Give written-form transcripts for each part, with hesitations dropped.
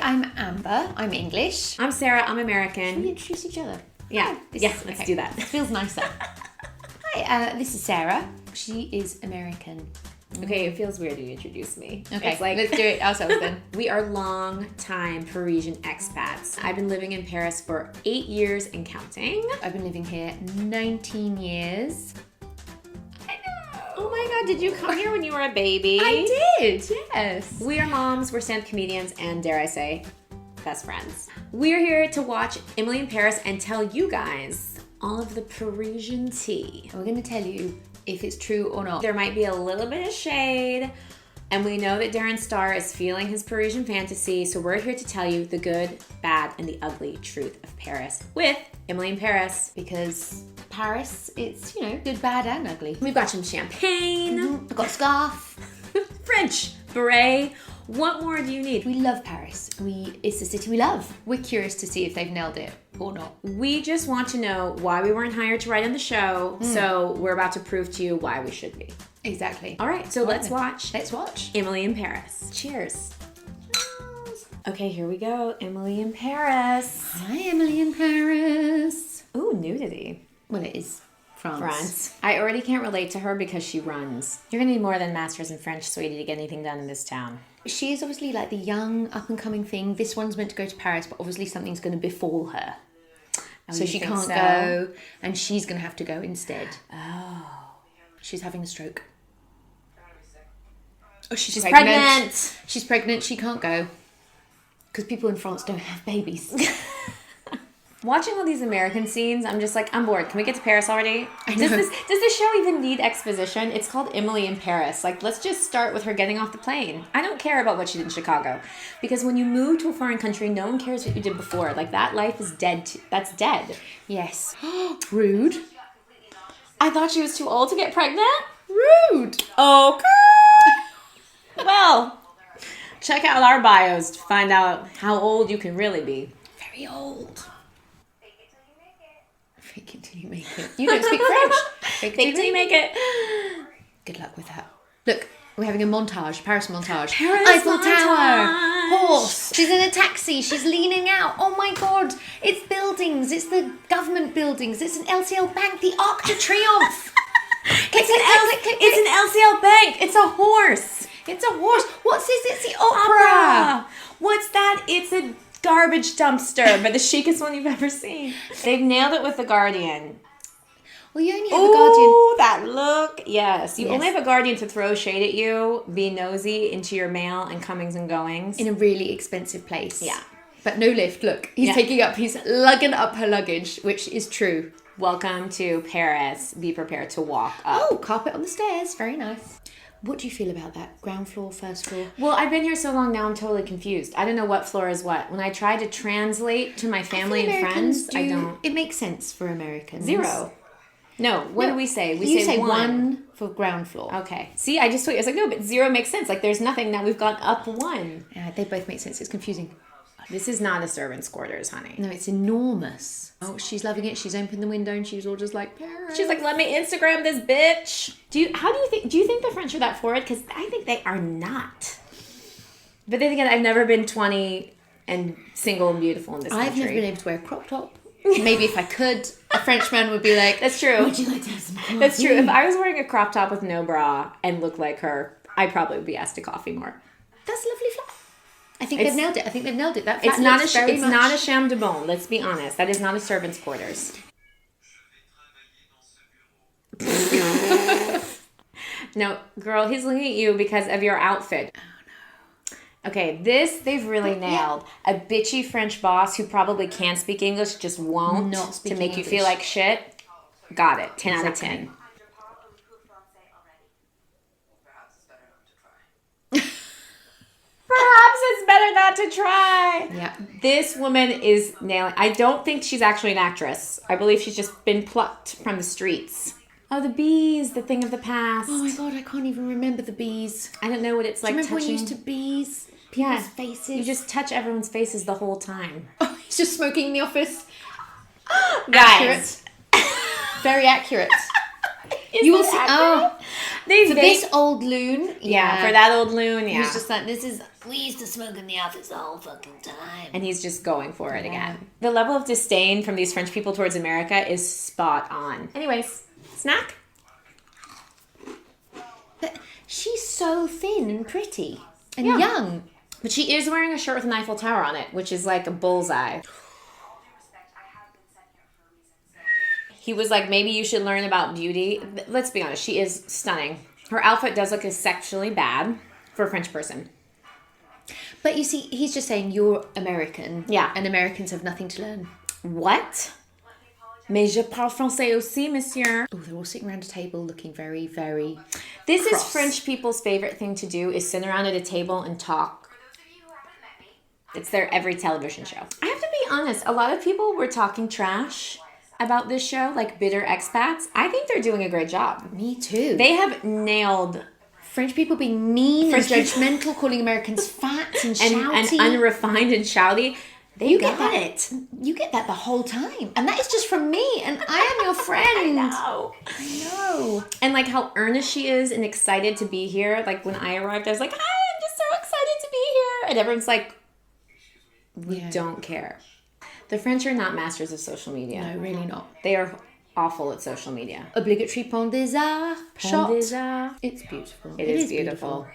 I'm Amber. I'm English. I'm Sarah. I'm Should American. we introduce each other? Yeah. Let's do that. It feels nicer. Hi, this is Sarah. She is American. Okay, it feels weird to introduce me. Okay, It's like, let's do it ourselves then. we are long-time Parisian expats. I've been living in Paris for 8 years and counting. I've been living here 19 years. I know. Oh my God, did you come here when you were a baby? I did, yes. We are moms, we're stand-up comedians, and dare I say, best friends. We're here to watch Emily in Paris and tell you guys all of the Parisian tea. And we're going to tell you if it's true or not. There might be a little bit of shade, and we know that Darren Star is feeling his Parisian fantasy, so we're here to tell you the good, bad, and the ugly truth of Paris with Emily in Paris. Because Paris, it's, good, bad, and ugly. We've got some champagne, I've got a scarf. French beret. What more do you need? We love Paris. It's a city we love. We're curious to see if they've nailed it or not. We just want to know why we weren't hired to write on the show, so we're about to prove to you why we should be. Exactly. All right, so let's watch Let's watch. Emily in Paris. Cheers. Okay, here we go. Emily in Paris. Hi, Emily in Paris. Ooh, nudity. Well, it is France. France. I already can't relate to her because she runs. You're gonna need more than masters in French, sweetie, to get anything done in this town. She is obviously like the young, up-and-coming thing. This one's meant to go to Paris, but obviously something's going to befall her. Oh, So you she think can't so? go, and she's going to have to go instead. Oh. She's having a stroke. Oh, She's pregnant. She's pregnant. She can't go. Because people in France don't have babies. Watching all these American scenes, I'm just like, I'm bored. Can we get to Paris already? I know. Does this show even need exposition? It's called Emily in Paris. Like, let's just start with her getting off the plane. I don't care about what she did in Chicago. Because when you move to a foreign country, no one cares what you did before. Like, that life is dead. That's dead. Yes. Rude. I thought she was too old to get pregnant. Rude. Okay. Well, check out our bios to find out how old you can really be. Very old. Fake it till you make it. You don't speak French. Fake it till you make it. Good luck with that. Look, we're having a montage. Paris montage. Paris Eiffel montage. Tower. Horse. She's in a taxi. She's leaning out. Oh my God. It's buildings. It's the government buildings. It's an LCL bank. The Arc de Triomphe. It's an LCL bank. It's a horse. It's a horse. What's this? It's the opera. What's that? It's a garbage dumpster, but the chicest one you've ever seen. They've nailed it with The Guardian. Well, you only have a Guardian. Ooh, that look. Yes. You Yes. only have a Guardian to throw shade at you, be nosy into your mail and comings and goings. In a really expensive place. Yeah. But no lift. Look, he's he's lugging up her luggage, which is true. Welcome to Paris. Be prepared to walk up. Oh, carpet on the stairs. Very nice. What do you feel about that? Ground floor, first floor? Well, I've been here so long now I'm totally confused. I don't know what floor is what. When I try to translate to my family and friends, I don't. It makes sense for Americans. 0. No, what do we say? We You say say 1. 1 for ground floor. Okay. See, I just told you. I was like, no, but 0 makes sense. Like, there's nothing. Now we've gone up 1. Yeah, they both make sense. It's confusing. This is not a servant's quarters, honey. No, it's enormous. Oh, she's loving it. She's opened the window and she's all just like, Paris. She's like, let me Instagram this bitch. Do you think the French are that forward? Because I think they are not. But then again, I've never been 20 and single and beautiful in this country. I've never been able to wear a crop top. Maybe if I could, a Frenchman would be like, that's true. Would you like to have some coffee? That's true. If I was wearing a crop top with no bra and looked like her, I probably would be asked to coffee more. That's a lovely flat. I think they've nailed it. That flat It's not looks very much... not a chambre de bon. Let's be honest. That is not a servant's quarters. No, girl, he's looking at you because of your outfit. Oh no. Okay, this they've really nailed. A bitchy French boss who probably can speak English, just won't Not speaking to make you English. feel like shit. Got it. 10 out of 10. Perhaps it's better not to try. Yeah. This woman is nailing. I don't think she's actually an actress. I believe she's just been plucked from the streets. Oh, the bees, the thing of the past. Oh my God, I can't even remember the bees. I don't know what it's like. Do you remember when you touching... used to bees? Yeah. People's faces. You just touch everyone's faces the whole time. Oh, he's just smoking in the office. Guys. Accurate. Very accurate. Is You will that see. accurate? Oh, For this old loon. Yeah, for that old loon, He yeah. was just like, we used to smoke in the office the whole fucking time. And he's just going for it again. The level of disdain from these French people towards America is spot on. Anyways, snack? But she's so thin and pretty and Yeah. young. But she is wearing a shirt with an Eiffel Tower on it, which is like a bullseye. He was like, maybe you should learn about beauty. Let's be honest, she is stunning. Her outfit does look sexually bad for a French person. But you see, he's just saying you're American. Yeah. And Americans have nothing to learn. What? Mais je parle français aussi, monsieur. Oh, they're all sitting around a table looking very, very This cross. is French people's favorite thing to do, is sit around at a table and talk. It's their every television show. I have to be honest, a lot of people were talking trash about this show, like bitter expats. I think they're doing a great job. Me too. They have nailed French people being mean French and judgmental, calling Americans fat and and shouty. unrefined and shouty. They You got get that. it. You get that the whole time. And that is just from me. And I am your friend. No. I know. And like how earnest she is and excited to be here. Like when I arrived, I was like, hi, I'm just so excited to be here. And everyone's like, we don't care. The French are not masters of social media. No, really not. They are awful at social media. Obligatory Pont des Arts shot. Pont des Arts. It's beautiful. It is beautiful.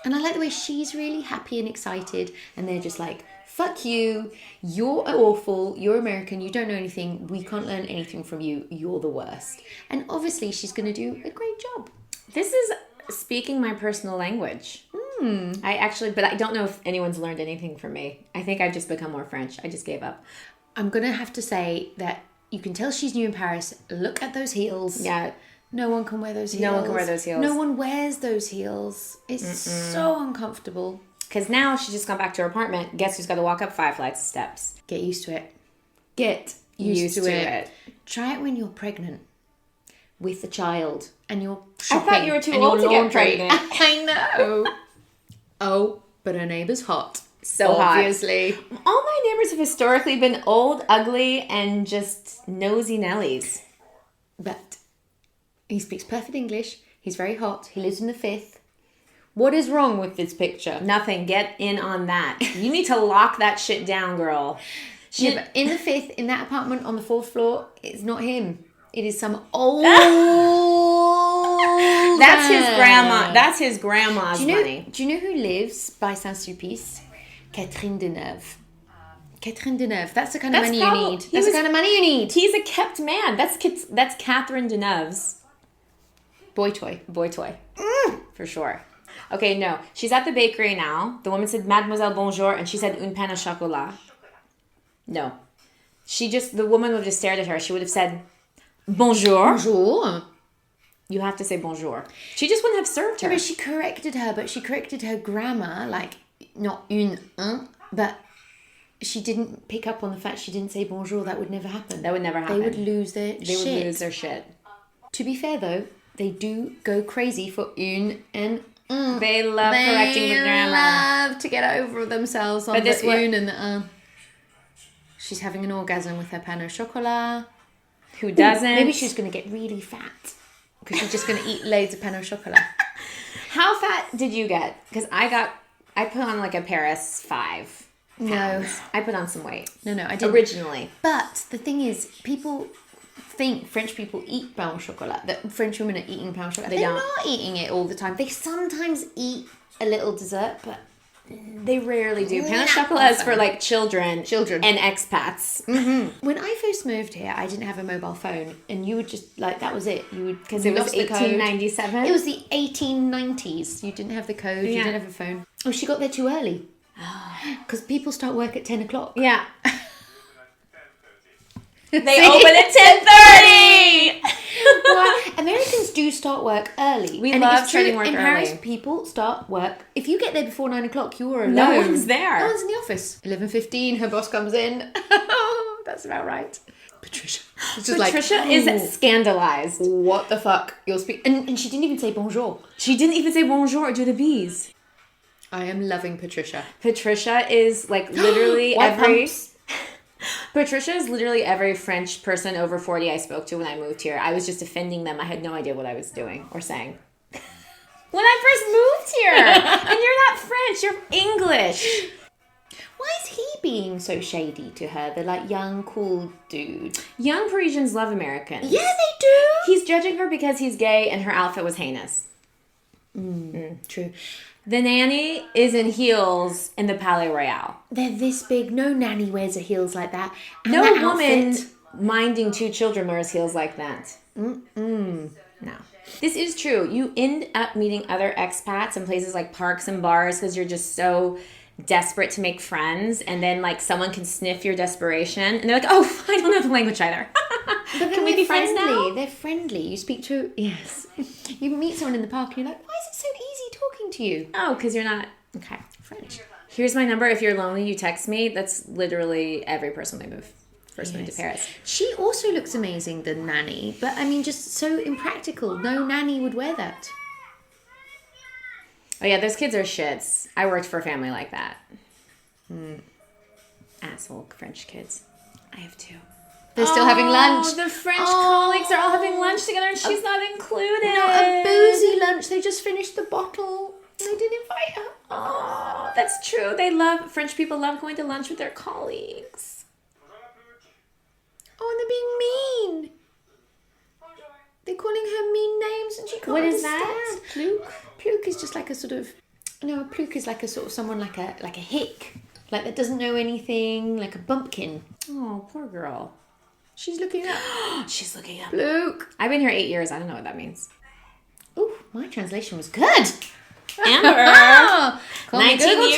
And I like the way she's really happy and excited. And they're just like, fuck you. You're awful. You're American. You don't know anything. We can't learn anything from you. You're the worst. And obviously she's going to do a great job. This is speaking my personal language. But I don't know if anyone's learned anything from me. I think I've just become more French. I just gave up. I'm going to have to say that you can tell she's new in Paris. Look at those heels. Yeah. No one can wear those heels. No one can wear those heels. No one wears those heels. It's so uncomfortable. Because now she's just gone back to her apartment. Guess who's got to walk up 5 flights of steps? Get used to it. Get used to it. Try it when you're pregnant with a child and you're shopping. I thought you were too and old to your get laundry. pregnant. I know. Oh, but her neighbour's hot. So obviously. hot. All my neighbors have historically been old, ugly, and just nosy Nellies. But he speaks perfect English. He's very hot. He lives in the 5th. What is wrong with this picture? Nothing. Get in on that. You need to lock that shit down, girl. Yeah, but in the 5th, in that apartment on the 4th floor, it's not him. It is some old. That's his grandma. That's his grandma's money. Do you know who lives by Saint-Sulpice? Catherine Deneuve. Catherine Deneuve. That's the kind of money you need. That's the kind of money you need. He's a kept man. That's Catherine Deneuve's Boy toy. boy toy. For sure. Okay, no. She's at the bakery now. The woman said, Mademoiselle, bonjour. And she said, un pain au chocolat. No. The woman would have just stared at her. She would have said, bonjour. Bonjour. You have to say bonjour. She just wouldn't have served her. But she corrected her grammar, like, not un, but she didn't pick up on the fact she didn't say bonjour. That would never happen. That would never happen. They would lose their shit. They would lose their shit. To be fair, though, they do go crazy for un and un. They love correcting the grammar. They love to get over themselves on this the one- un and the un. She's having an orgasm with her pain au chocolat. Who doesn't? Maybe she's going to get really fat because she's just going to eat loads of pain au chocolat. How fat did you get? Because I put on like a Paris 5 No. pounds. I put on some weight. No, I didn't. Originally. But the thing is, people think French people eat pain au chocolat, that French women are eating pain au chocolat. They're don't. not eating it all the time. They sometimes eat a little dessert, but They rarely do. Pain au Not chocolat is for often. like children. And expats. when I first moved here, I didn't have a mobile phone, and you would just, like, that was it. You would, Because it was lost the code. 1897. It was the 1890s. You didn't have the code. You Yeah. didn't have a phone. Oh, she got there too early. Because people start work at 10 o'clock. Yeah. They open at 10:30. Well, Americans do start work early. We and love it's true, starting work in Paris, early. people start work. If you get there before 9 o'clock, you are alone. No one's there. No one's in the office. 11:15, her boss comes in. That's about right. Patricia. It's just Patricia like, is scandalized. what the fuck? You're speaking. And she didn't even say bonjour. She didn't even say bonjour or do the bees. I am loving Patricia. Patricia is like literally White every... pumps. Patricia is literally every French person over 40 I spoke to when I moved here. I was just offending them. I had no idea what I was doing or saying. when I first moved here. And you're not French, you're English. Why is he being so shady to her? The like young, cool dude. Young Parisians love Americans. Yeah, they do. He's judging her because he's gay and her outfit was heinous. True. The nanny is in heels in the Palais Royal. They're this big. No nanny wears a heels like that. And No that woman outfit- minding 2 children wears heels like that. No. This is true. You end up meeting other expats in places like parks and bars because you're just so desperate to make friends, and then like someone can sniff your desperation and they're like, oh, I don't know the language either. But Can we be friends now? They're friendly. You speak to... Yes. You meet someone in the park and you're like, why is it so easy talking to you? Oh, because you're not... Okay, French. Here's my number. If you're lonely, you text me. That's literally every person they move. First moved to Paris. She also looks amazing, the nanny, but I mean, just so impractical. No nanny would wear that. Oh yeah, those kids are shits. I worked for a family like that. Asshole French kids. I have 2. They're still having lunch. The French colleagues are all having lunch together and she's not included. No, a boozy lunch. They just finished the bottle. They didn't invite her. Oh, that's true. French people love going to lunch with their colleagues. Oh, and they're being mean. They're calling her mean names and she can't What is understand. that? Pluke? Pluke is just like a sort of... No, a pluke is like a sort of someone like a hick. Like that doesn't know anything, like a bumpkin. Oh, poor girl. She's looking up. She's looking up. Pluke. I've been here 8 years. I don't know what that means. Ooh, my translation was good. Amber. Call me 19 Google years.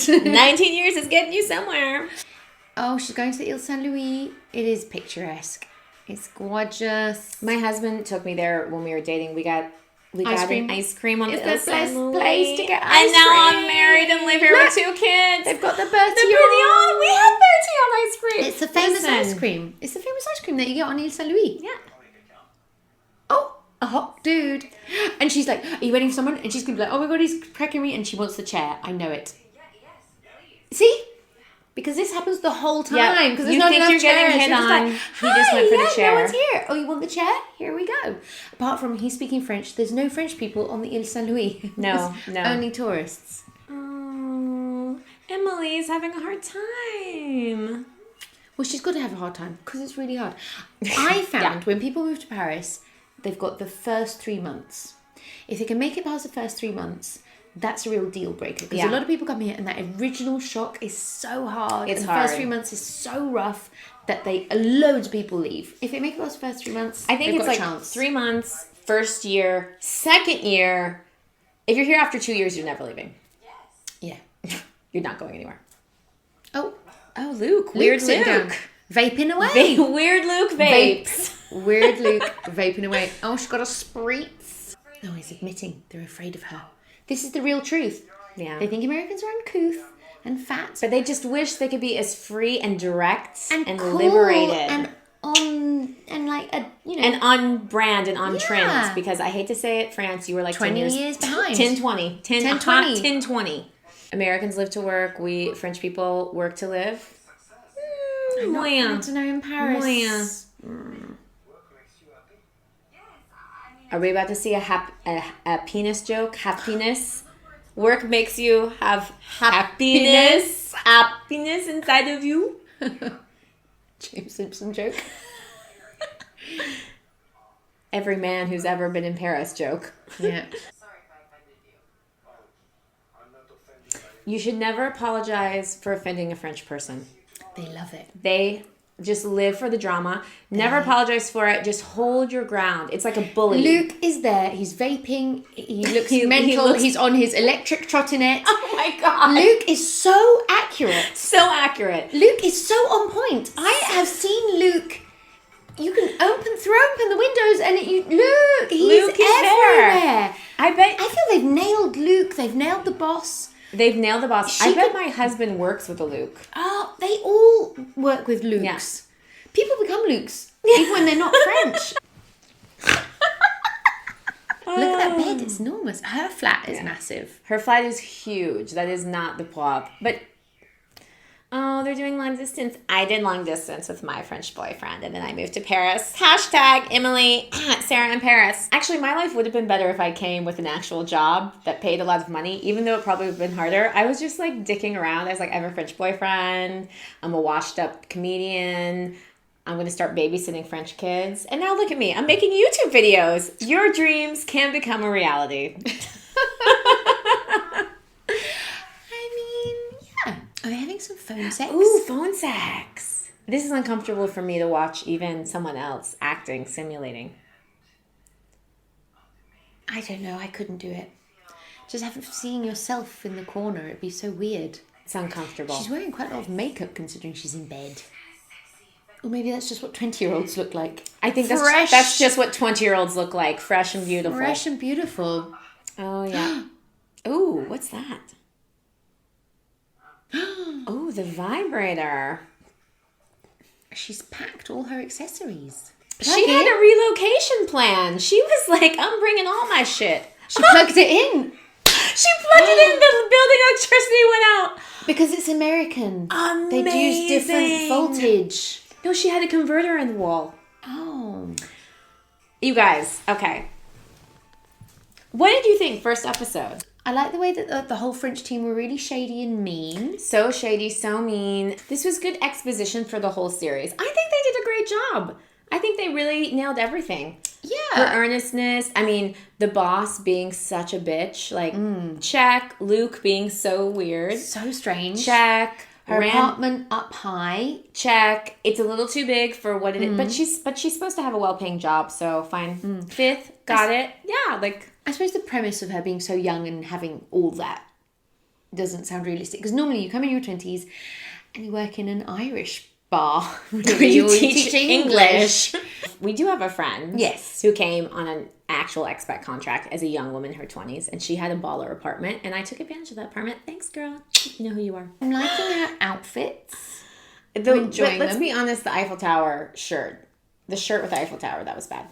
Translate. 19 years is getting you somewhere. Oh, she's going to the Ile Saint Louis. It is picturesque. It's gorgeous. My husband took me there when we were dating. We got Ice cream. an ice cream on It's the Ile the Saint best Louis. place to get ice And now I'm cream. married and live here with 2 kids. They've got the The Bertillon. Bertillon. We have Bertillon ice cream. It's the famous Listen. ice cream. It's the famous ice cream that you get on Ile Saint Louis. Yeah. Oh, a hot dude. And she's like, are you waiting for someone? And she's going to be like, oh my God, he's cracking me. And she wants the chair. I know it. See? Because this happens the whole time. Yeah. Because You there's not think enough you're getting chairs. hit You're just on. like, He just went for the yeah, chair. No one's here. Oh, you want the chair? Here we go. Apart from he's speaking French, there's no French people on the Ile Saint Louis. No, There's no. Only tourists. Oh, Emily's having a hard time. Well, she's got to have a hard time because it's really hard. I found when people move to Paris, they've got the first 3 months. If they can make it past the first 3 months, that's a real deal breaker. Because Yeah. a lot of people come here and that original shock is so hard. It's and the hard. first 3 months is so rough that loads of people leave. If they make it past the first 3 months, I think they've it's got like a chance. 3 months, first year, second year. If you're here after 2 years, you're never leaving. Yeah. You're not going anywhere. Oh, Luke. Weird Luke's sitting Luke. down. Vaping away. Weird Luke vapes. Weird Luke vaping away. Oh, she's got a spritz. No, he's admitting they're afraid of her. This is the real truth. Yeah. They think Americans are uncouth and fat But they just wish they could be as free and direct and, cool liberated. and on and like a And on brand and on Yeah. trend. Because I hate to say it, France, you were like 20 10 years behind. 10, 20. 10, 10, 20. 20. 10, 20. Americans live to work. We French people work to live. I Moyen. don't know in Paris. Moyen. Are we about to see a penis joke? Happiness. Work makes you have happiness. Happiness inside of you. James Simpson joke. Every man who's ever been in Paris joke. Yeah. You should never apologize for offending a French person. They love it. They just live for the drama. Never apologize for it. Just hold your ground. It's like a bully. Luke is there. He's vaping. He looks He mental. looks- He's on his electric trottinette. Oh my god. Luke is so accurate. So accurate. Luke is so on point. I have seen Luke. You can throw open the windows and look, he's Luke is there. everywhere. I bet I feel they've nailed Luke. They've nailed the boss. they've nailed the boss. She I bet could- my husband works with a Luke. Oh, they all work with Lukes. Yeah. People become Lukes, even when they're not French. Look at that bed. It's enormous. Her flat is massive. Her flat is huge. That is not the plot. But oh, they're doing long distance. I did long distance with my French boyfriend, and then I moved to Paris. Hashtag Emily, Sarah in Paris. Actually, my life would have been better if I came with an actual job that paid a lot of money, even though it probably would have been harder. I was just like dicking around. I was like, I have a French boyfriend. I'm a washed up comedian. I'm going to start babysitting French kids. And now look at me. I'm making YouTube videos. Your dreams can become a reality. Are we having some phone sex? Ooh, phone sex. This is uncomfortable for me to watch even someone else acting, simulating. I don't know. I couldn't do it. Just seeing yourself in the corner, it'd be so weird. It's uncomfortable. She's wearing quite a lot of makeup considering she's in bed. Or maybe that's just what 20-year-olds look like. I think that's just what 20-year-olds look like. Fresh and beautiful. Fresh and beautiful. Oh, yeah. Ooh, what's that? Oh, the vibrator. She's packed all her accessories. She had a relocation plan. She was like, I'm bringing all my shit. She plugged it in. She plugged it in. The building electricity went out. Because it's American. Amazing. They'd use different voltage. No, she had a converter in the wall. Oh. You guys, okay. What did you think first episode? I like the way that the whole French team were really shady and mean. So shady, so mean. This was good exposition for the whole series. I think they did a great job. I think they really nailed everything. Yeah. Her earnestness. I mean, the boss being such a bitch. Like, check. Luke being so weird. So strange. Check. Her apartment up high. Check. It's a little too big for what it is. But she's supposed to have a well-paying job, so fine. Fifth, got it. Yeah, like... I suppose the premise of her being so young and having all that doesn't sound realistic. Because normally you come in your 20s and you work in an Irish bar. Where you teach English. We do have a friend. Yes. Who came on an actual expat contract as a young woman in her 20s. And she had a baller apartment. And I took advantage of that apartment. Thanks, girl. You know who you are. I'm liking her outfits. Let's be honest, the Eiffel Tower shirt. The shirt with the Eiffel Tower, that was bad.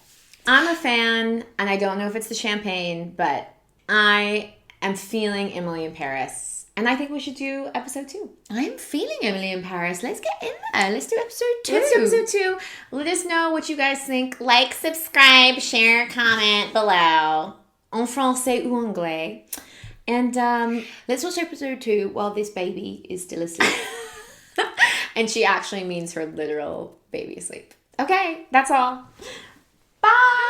I'm a fan, and I don't know if it's the champagne, but I am feeling Emily in Paris. And I think we should do episode 2. I'm feeling Emily in Paris. Let's get in there. Let's do episode 2. Let's do episode 2. Let us know what you guys think. Like, subscribe, share, comment below. En français ou anglais. And let's watch episode 2 while this baby is still asleep. And she actually means her literal baby asleep. Okay, that's all. Bye!